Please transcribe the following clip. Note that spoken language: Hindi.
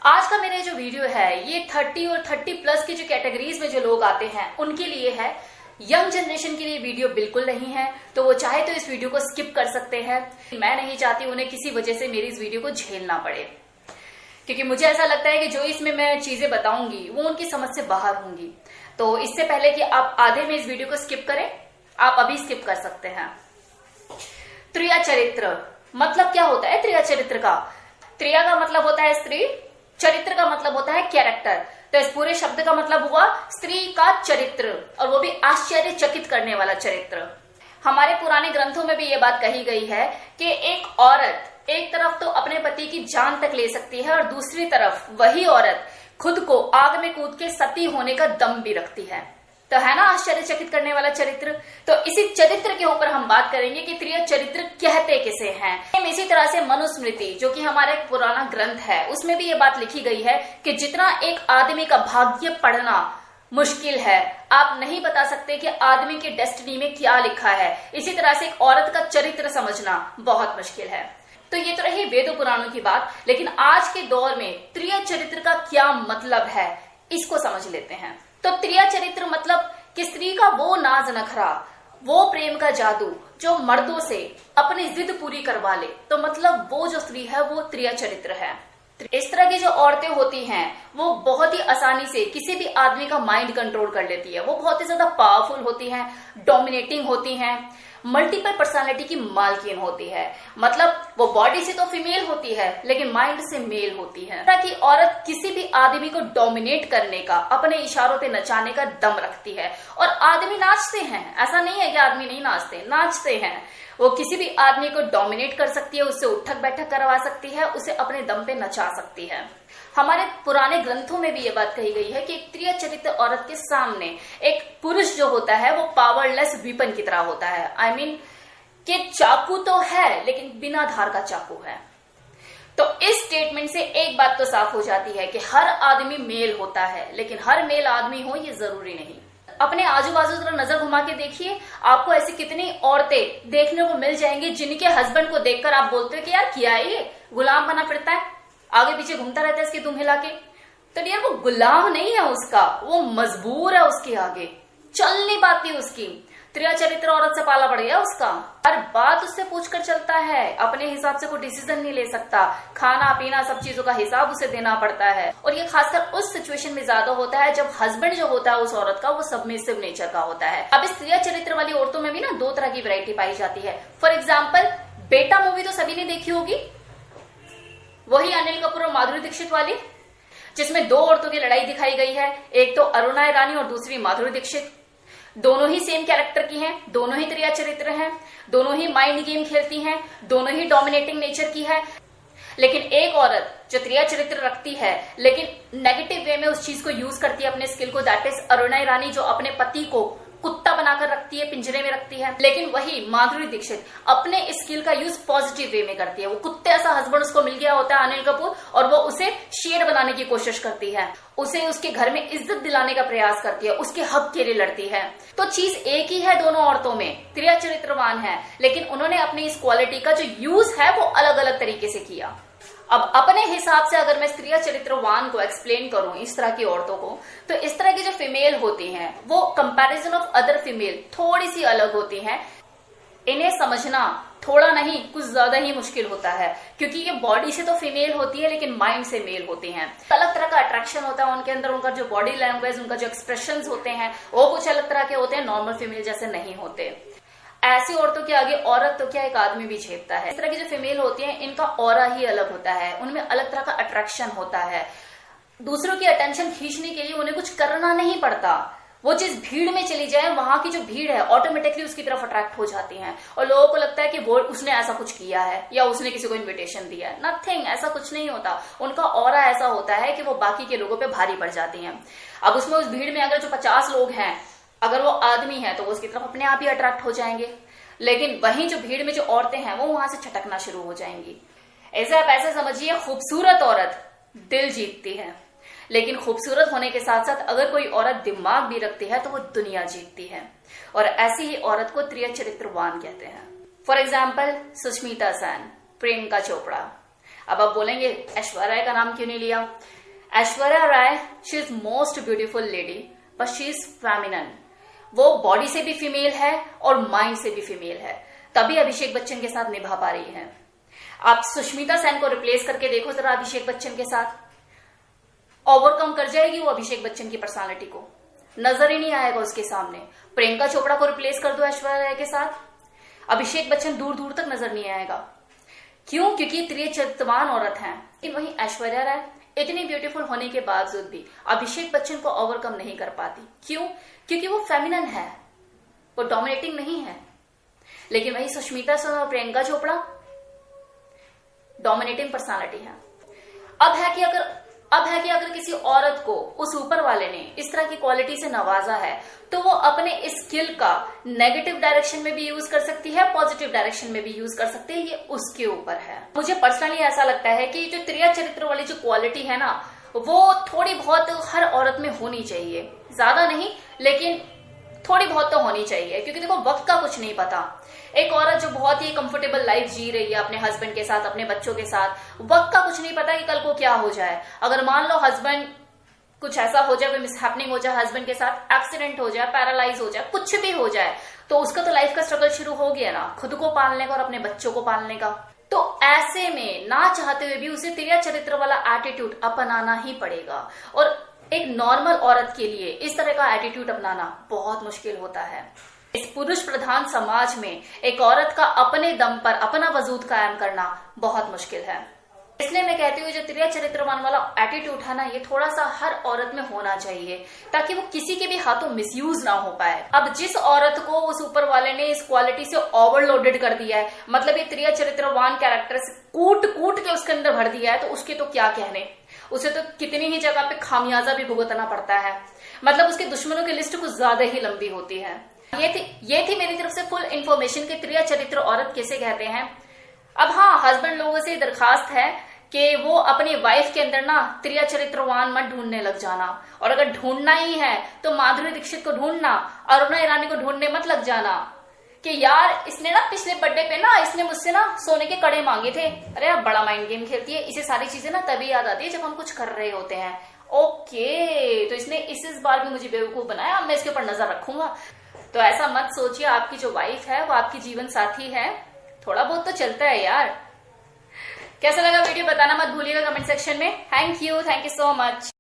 आज का मेरा जो वीडियो है ये 30 और 30 प्लस की जो कैटेगरीज में जो लोग आते हैं उनके लिए है। यंग जनरेशन के लिए वीडियो बिल्कुल नहीं है, तो वो चाहे तो इस वीडियो को स्किप कर सकते हैं। मैं नहीं चाहती उन्हें किसी वजह से मेरी इस वीडियो को झेलना पड़े, क्योंकि मुझे ऐसा लगता है कि जो इसमें मैं चीजें बताऊंगी वो उनकी समझ से बाहर होंगी। तो इससे पहले कि आप आधे में इस वीडियो को स्किप करें, आप अभी स्किप कर सकते हैं। त्रिया चरित्र मतलब क्या होता है? त्रिया चरित्र का, त्रिया का मतलब होता है स्त्री, चरित्र का मतलब होता है कैरेक्टर। तो इस पूरे शब्द का मतलब हुआ स्त्री का चरित्र, और वो भी आश्चर्यचकित करने वाला चरित्र। हमारे पुराने ग्रंथों में भी ये बात कही गई है कि एक औरत एक तरफ तो अपने पति की जान तक ले सकती है और दूसरी तरफ वही औरत खुद को आग में कूद के सती होने का दम भी रखती है। तो है ना आश्चर्यचकित करने वाला चरित्र। तो इसी चरित्र के ऊपर हम बात करेंगे कि त्रिया चरित्र कहते किसे हैं। इसी तरह से मनुस्मृति, जो कि हमारा एक पुराना ग्रंथ है, उसमें भी ये बात लिखी गई है कि जितना एक आदमी का भाग्य पढ़ना मुश्किल है, आप नहीं बता सकते कि आदमी के डेस्टिनी में क्या लिखा है, इसी तरह से एक औरत का चरित्र समझना बहुत मुश्किल है। तो ये तो रही वेदों पुराणों की बात, लेकिन आज के दौर में त्रिया चरित्र का क्या मतलब है इसको समझ लेते हैं। तो त्रिया चरित्र मतलब कि स्त्री का वो नाज नखरा, वो प्रेम का जादू जो मर्दों से अपनी जिद पूरी करवा ले, तो मतलब वो जो स्त्री है वो त्रिया चरित्र है। इस तरह की जो औरतें होती हैं वो बहुत ही आसानी से किसी भी आदमी का माइंड कंट्रोल कर लेती है। वो बहुत ही ज्यादा पावरफुल होती हैं, डोमिनेटिंग होती हैं, मल्टीपल पर्सनालिटी की मालकिन होती है। मतलब वो बॉडी से तो फीमेल होती है लेकिन माइंड से मेल होती है। ताकि औरत किसी भी आदमी को डोमिनेट करने का, अपने इशारों पे नचाने का दम रखती है। और आदमी नाचते हैं, ऐसा नहीं है कि आदमी नहीं नाचते, नाचते हैं। वो किसी भी आदमी को डोमिनेट कर सकती है, उससे उठक बैठक करवा सकती है, उसे अपने दम पे नचा सकती है। हमारे पुराने ग्रंथों में भी ये बात कही गई है कि एक त्रिया चरित्र औरत के सामने एक पुरुष जो होता है वो पावरलेस वीपन की तरह होता है। आई मीन कि चाकू तो है लेकिन बिना धार का चाकू है। तो इस स्टेटमेंट से एक बात तो साफ हो जाती है कि हर आदमी मेल होता है, लेकिन हर मेल आदमी हो ये जरूरी नहीं। अपने आजू बाजू जरा नजर घुमा के देखिए, आपको ऐसी कितनी औरतें देखने को मिल जाएंगी जिनके हस्बैंड को देखकर आप बोलते हो कि यार क्या है ये, गुलाम बना फिरता है, आगे पीछे घूमता रहता है इसके दुम हिला के। तो यार वो गुलाम नहीं है उसका, वो मजबूर है उसके आगे, चल नहीं पाती उसकी। त्रिया चरित्र औरत से पाला पड़ गया उसका, हर बात उससे पूछकर चलता है, अपने हिसाब से कोई डिसीजन नहीं ले सकता, खाना पीना सब चीजों का हिसाब उसे देना पड़ता है। और ये खासकर उस सिचुएशन में ज्यादा होता है जब हस्बैंड जो होता है उस औरत का वो सबमिसिव नेचर का होता है। अब इस त्रिया चरित्र वाली औरतों में भी ना दो तरह की वैरायटी पाई जाती है। फॉर एग्जाम्पल, बेटा मूवी तो सभी ने देखी होगी, वही अनिल कपूर और माधुरी दीक्षित वाली, जिसमें दो औरतों की लड़ाई दिखाई गई है। एक तो अरुणा ईरानी और दूसरी माधुरी दीक्षित। दोनों ही सेम कैरेक्टर की हैं, दोनों ही त्रिया चरित्र हैं, दोनों ही माइंड गेम खेलती हैं, दोनों ही डोमिनेटिंग नेचर की है। लेकिन एक औरत जो त्रिया चरित्र रखती है लेकिन नेगेटिव वे में उस चीज को यूज करती है अपने स्किल को, दैट इज अरुणा ईरानी, जो अपने पति को कुत्ता बनाकर रखती है, पिंजरे में रखती है। लेकिन वही माधुरी दीक्षित अपने स्किल का यूज पॉजिटिव वे में करती है। वो कुत्ते ऐसा हस्बैंड उसको मिल गया होता है अनिल कपूर, और वो उसे शेर बनाने की कोशिश करती है, उसे उसके घर में इज्जत दिलाने का प्रयास करती है, उसके हक के लिए लड़ती है। तो चीज एक ही है दोनों औरतों में, त्रिया चरित्रवान है, लेकिन उन्होंने अपनी इस क्वालिटी का जो यूज है वो अलग अलग तरीके से किया। अब अपने हिसाब से अगर मैं स्त्रिया चरित्रवान को एक्सप्लेन करूं इस तरह की औरतों को, तो इस तरह की जो फीमेल होती हैं वो कंपैरिजन ऑफ अदर फीमेल थोड़ी सी अलग होती हैं। इन्हें समझना थोड़ा नहीं कुछ ज्यादा ही मुश्किल होता है, क्योंकि ये बॉडी से तो फीमेल होती है लेकिन माइंड से मेल होती हैं। अलग तरह का अट्रैक्शन होता है उनके अंदर, उनका जो बॉडी लैंग्वेज, उनका जो एक्सप्रेशंस होते हैं वो कुछ अलग तरह के होते हैं, नॉर्मल फीमेल जैसे नहीं होते। ऐसी औरतों के आगे औरत तो क्या एक आदमी भी झेपता है। इस तरह की जो फीमेल होती हैं इनका ऑरा ही अलग होता है, उनमें अलग तरह का अट्रैक्शन होता है। दूसरों की अटेंशन खींचने के लिए उन्हें कुछ करना नहीं पड़ता, वो जिस भीड़ में चली जाए वहां की जो भीड़ है ऑटोमेटिकली उसकी तरफ अट्रैक्ट हो जाती हैं। और लोगों को लगता है कि वो उसने ऐसा कुछ किया है या उसने किसी को इन्विटेशन दिया है। नथिंग, ऐसा कुछ नहीं होता। उनका ऑरा ऐसा होता है कि वो बाकी के लोगों पे भारी पड़ जाती हैं। अब उसमें उस भीड़ में अगर जो 50 लोग हैं, अगर वो आदमी है तो वो उसकी तरफ अपने आप ही अट्रैक्ट हो जाएंगे, लेकिन वहीं जो भीड़ में जो औरतें हैं वो वहां से छटकना शुरू हो जाएंगी। ऐसे आप ऐसे समझिए, खूबसूरत औरत दिल जीतती है, लेकिन खूबसूरत होने के साथ साथ अगर कोई औरत दिमाग भी रखती है तो वो दुनिया जीतती है। और ऐसी ही औरत को त्रिया चरित्रवान कहते हैं। For example, Sushmita Sen, Priyanka Chopra. अब आप बोलेंगे ऐश्वर्या राय का नाम क्यों नहीं लिया? Aishwarya Rai, she is most beautiful lady, but she is feminine. वो बॉडी से भी फीमेल है और माइंड से भी फीमेल है, तभी अभिषेक बच्चन के साथ निभा पा रही है। आप सुष्मिता सेन को रिप्लेस करके देखो जरा अभिषेक बच्चन के साथ, ओवरकम कर जाएगी वो अभिषेक बच्चन की पर्सनालिटी को, नजर ही नहीं आएगा उसके सामने। प्रियंका चोपड़ा को रिप्लेस कर दो ऐश्वर्या राय के साथ, अभिषेक बच्चन दूर दूर तक नजर नहीं आएगा। क्यों? क्योंकि त्रिय चरित्रवान औरत है। वहीं ऐश्वर्या राय इतनी ब्यूटीफुल होने के बावजूद भी अभिषेक बच्चन को ओवरकम नहीं कर पाती। क्यों? क्योंकि वो फेमिनिन है, वो डोमिनेटिंग नहीं है। लेकिन वही सुष्मिता सेन और प्रियंका चोपड़ा डोमिनेटिंग पर्सनालिटी है। अब है कि अगर किसी औरत को उस ऊपर वाले ने इस तरह की क्वालिटी से नवाजा है, तो वो अपने इस स्किल का नेगेटिव डायरेक्शन में भी यूज कर सकती है, पॉजिटिव डायरेक्शन में भी यूज कर सकती है, ये उसके ऊपर है। मुझे पर्सनली ऐसा लगता है कि जो त्रिया चरित्र वाली जो क्वालिटी है ना, वो थोड़ी बहुत हर औरत में होनी चाहिए, ज्यादा नहीं लेकिन थोड़ी बहुत तो होनी चाहिए। क्योंकि देखो वक्त का कुछ नहीं पता। एक औरत जो बहुत ही कंफर्टेबल लाइफ जी रही है अपने हस्बैंड के साथ, अपने बच्चों के साथ, वक्त का कुछ नहीं पता कि कल को क्या हो जाए। अगर मान लो हस्बैंड कुछ ऐसा हो जाए, कोई मिसहैपनिंग हो जाए हस्बैंड के साथ, एक्सीडेंट हो जाए, पैरालाइज हो जाए, कुछ भी हो जाए, तो उसका तो लाइफ का स्ट्रगल शुरू हो गया ना, खुद को पालने का और अपने बच्चों को पालने का। तो ऐसे में ना चाहते हुए भी उसे त्रिया चरित्र वाला एटीट्यूड अपनाना ही पड़ेगा। और एक नॉर्मल औरत के लिए इस तरह का एटीट्यूड अपनाना बहुत मुश्किल होता है। इस पुरुष प्रधान समाज में एक औरत का अपने दम पर अपना वजूद कायम करना बहुत मुश्किल है। इसलिए मैं कहती हूँ जो त्रिया चरित्रवान वाला एटीट्यूड है ना, ये थोड़ा सा हर औरत में होना चाहिए, ताकि वो किसी के भी हाथों मिसयूज ना हो पाए। अब जिस औरत को उस ऊपर वाले ने इस क्वालिटी से ओवरलोडेड कर दिया है, मतलब ये त्रिया चरित्रवान कैरेक्टर से कूट कूट के उसके अंदर भर दिया है, तो उसके तो क्या कहने, उसे तो कितनी ही जगह पे खामियाजा भी भुगतना पड़ता है। मतलब उसके दुश्मनों की लिस्ट कुछ ज्यादा ही लंबी होती है। ये थी मेरी तरफ से फुल इन्फॉर्मेशन कि त्रिया चरित्र औरत किसे कहते हैं। अब हाँ, हस्बैंड लोगों से दरखास्त है कि वो अपनी वाइफ के अंदर ना त्रिया चरित्रवान मत ढूंढने लग जाना, और अगर ढूंढना ही है तो माधुरी दीक्षित को ढूंढना, अरुणा ईरानी को ढूंढने मत लग जाना कि यार इसने ना पिछले बर्थडे पे ना इसने मुझसे ना सोने के कड़े मांगे थे। अरे यार बड़ा माइंड गेम खेलती है। इसे सारी चीजें ना तभी याद आती है जब हम कुछ कर रहे होते हैं। ओके, तो इसने इस बार भी मुझे बेवकूफ बनाया, अब मैं इसके ऊपर नजर रखूंगा। तो ऐसा मत सोचिए, आपकी जो वाइफ है वो आपकी जीवन साथी है, थोड़ा बहुत तो चलता है यार। कैसा लगा वीडियो बताना मत भूलिएगा कमेंट सेक्शन में। Thank you so much.